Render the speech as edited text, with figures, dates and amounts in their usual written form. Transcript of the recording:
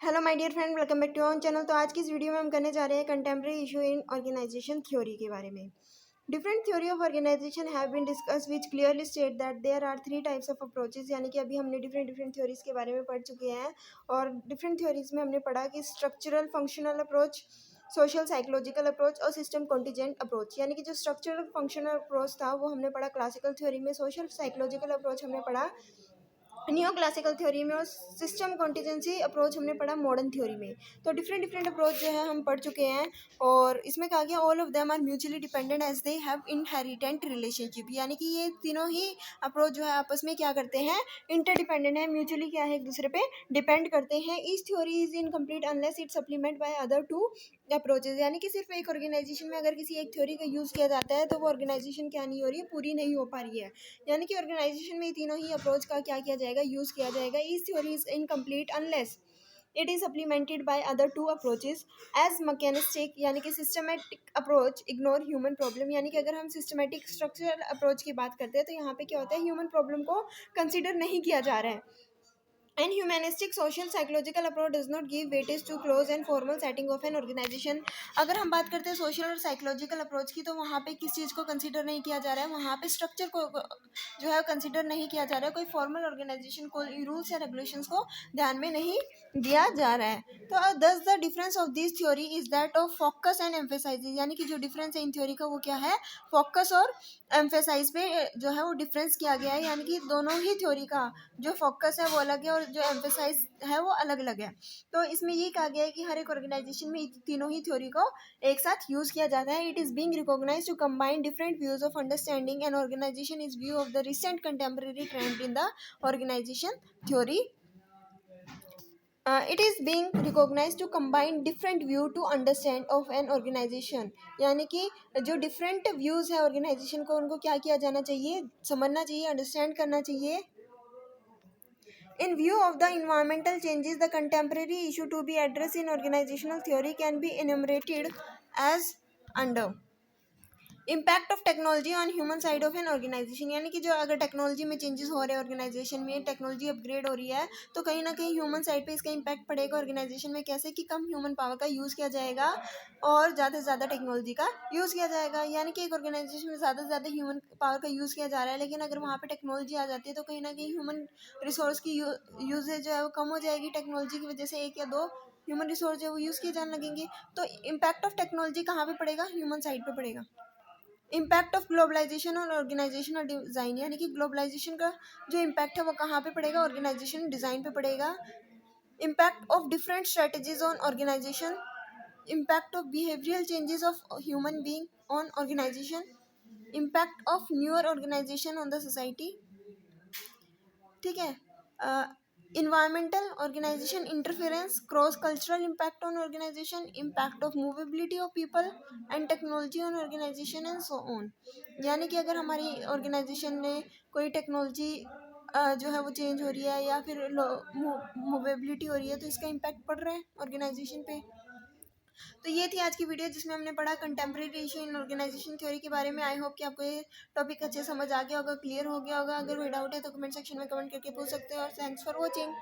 Hello my dear friend, welcome back to our channel. तो आज की इस वीडियो में हम करने जा रहे हैं contemporary issue in organization theory के बारे में। Different theory of organization have been discuss which clearly state that there are 3 types of approaches. यानी कि अभी हमने डिफरेंट थ्योरीज के बारे में पढ़ चुके हैं और डिफरेंट थ्योरीज में हमने पढ़ा कि structural functional approach, social psychological approach और सिस्टम कॉन्टिजेंट अप्रोच। यानी कि जो स्ट्रक्चरल फंक्शनल अप्रोच था वो हमने पढ़ा क्लासिकल थ्योरी में, सोशल साइकोलॉजिकल अप्रोच हमने पढ़ा न्यू क्लासिकल थ्योरी में और सिस्टम कॉन्टिजेंसी अप्रोच हमने पढ़ा मॉडर्न थ्योरी में। तो डिफरेंट अप्रोच जो है हम पढ़ चुके हैं और इसमें कहा गया all of them are mutually dependent as they have inherent relationship. यानी कि ये तीनों ही अप्रोच जो है आपस में क्या करते हैं, इंटरडिपेंडेंट है, म्यूचुअली क्या है, एक दूसरे पे डिपेंड करते हैं। Each theory is incomplete unless it supplement by other two approaches. यानी कि सिर्फ एक ऑर्गेनाइजेशन में अगर किसी एक थ्योरी का यूज़ किया जाता है तो वो ऑर्गेनाइजेशन क्या नहीं हो रही है, पूरी नहीं हो पा रही है। यानी कि ऑर्गेनाइजेशन में तीनों ही अप्रोच का क्या किया जाएगा, यूज़ किया जाएगा। Each theory is incomplete unless it is supplemented by other two approaches as mechanistic. यानी कि systematic approach ignore human problem. यानी कि अगर हम सिस्टमेटिक स्ट्रक्चरल अप्रोच की बात करते हैं तो यहाँ पे क्या होता है, ह्यूमन प्रॉब्लम को कंसिडर नहीं किया जा रहा है। And humanistic social psychological approach does not give weightage to close and formal setting of an organization। अगर हम बात करते हैं सोशल और साइकोलॉजिकल अप्रोच की तो वहाँ पे किस चीज़ को कंसिडर नहीं किया जा रहा है, वहाँ पे स्ट्रक्चर को जो है कंसिडर नहीं किया जा रहा है, कोई फॉर्मल ऑर्गेनाइजेशन को रूल्स या रेगुलेशंस को ध्यान में नहीं दिया जा रहा है। तो thus the difference of this theory is that of focus and emphasize. यानी कि जो डिफरेंस है इन थ्योरी का वो क्या है, फोकस और एम्फेसाइज पे जो है वो डिफरेंस किया गया है। यानी कि दोनों ही थ्योरी का जो फोकस है वो अलग है और जो एम्फेसाइज है वो अलग अलग है। तो इसमें ये कहा गया है कि हर एक ऑर्गेनाइजेशन में तीनों ही थ्योरी को एक साथ यूज किया जाता है। It is being recognized to combine different views of understanding and organization is view of the recent contemporary trend in the organization theory. It is being recognized to combine different view to understand of an organization। यानी कि जो different views है organization को उनको क्या किया जाना चाहिए, समझना चाहिए, understand करना चाहिए। In view of the environmental changes, the contemporary issue to be addressed in organizational theory can be enumerated as under। Impact of technology on human side of an organization. यानी कि जो अगर टेक्नोलॉजी में changes हो रहे हैं, organisation में technology upgrade हो रही है तो कहीं ना कहीं ह्यूमन साइड पे इसका इम्पैक्ट पड़ेगा ऑर्गेनाइजेशन में। कैसे कि कम ह्यूमन पावर का यूज़ किया जाएगा और ज़्यादा से ज़्यादा टेक्नोलॉजी का यूज़ किया जाएगा। यानी कि एक ऑर्गेनाइजेशन में ज़्यादा से ज़्यादा ह्यूमन पावर का यूज़ किया जा रहा है, लेकिन अगर वहाँ पर टेक्नोलॉजी आ जाती है तो कहीं ना कहीं ह्यूमन रिसोर्स की यूजेज जो है वो कम हो जाएगी। टेक्नोलॉजी की वजह से एक या दो ह्यूमन रिसोर्स जो है वो यूज़ किए जाने लगेंगे। तो इम्पैक्ट ऑफ टेक्नोलॉजी कहाँ पे पड़ेगा, ह्यूमन साइड पे पड़ेगा। इम्पैक्ट ऑफ ग्लोबलाइजेशन और ऑर्गेनाइजेशनल डिज़ाइन। यानी कि ग्लोबलाइजेशन का जो इम्पैक्ट है वो कहाँ पे पड़ेगा, ऑर्गेनाइजेशन डिज़ाइन पे पड़ेगा। Impact of different strategies on organization, impact of behavioural changes of human being on organization, impact of newer organization on the society. ठीक है। Environmental organization interference, cross cultural impact on organization, impact of movability of people and technology on organization and so on. यानी कि अगर हमारी organisation में कोई technology जो है वो चेंज हो रही है या फिर मूवेबिलिटी हो रही है तो इसका इम्पैक्ट पड़ रहा है ऑर्गेनाइजेशन पे। तो ये थी आज की वीडियो जिसमें हमने पढ़ा contemporary issue in organization theory के बारे में। आई होप कि आपको ये टॉपिक अच्छे समझ आ गया होगा, क्लियर हो गया होगा। अगर कोई डाउट है तो कमेंट सेक्शन में कमेंट करके पूछ सकते हो और थैंक्स फॉर वॉचिंग।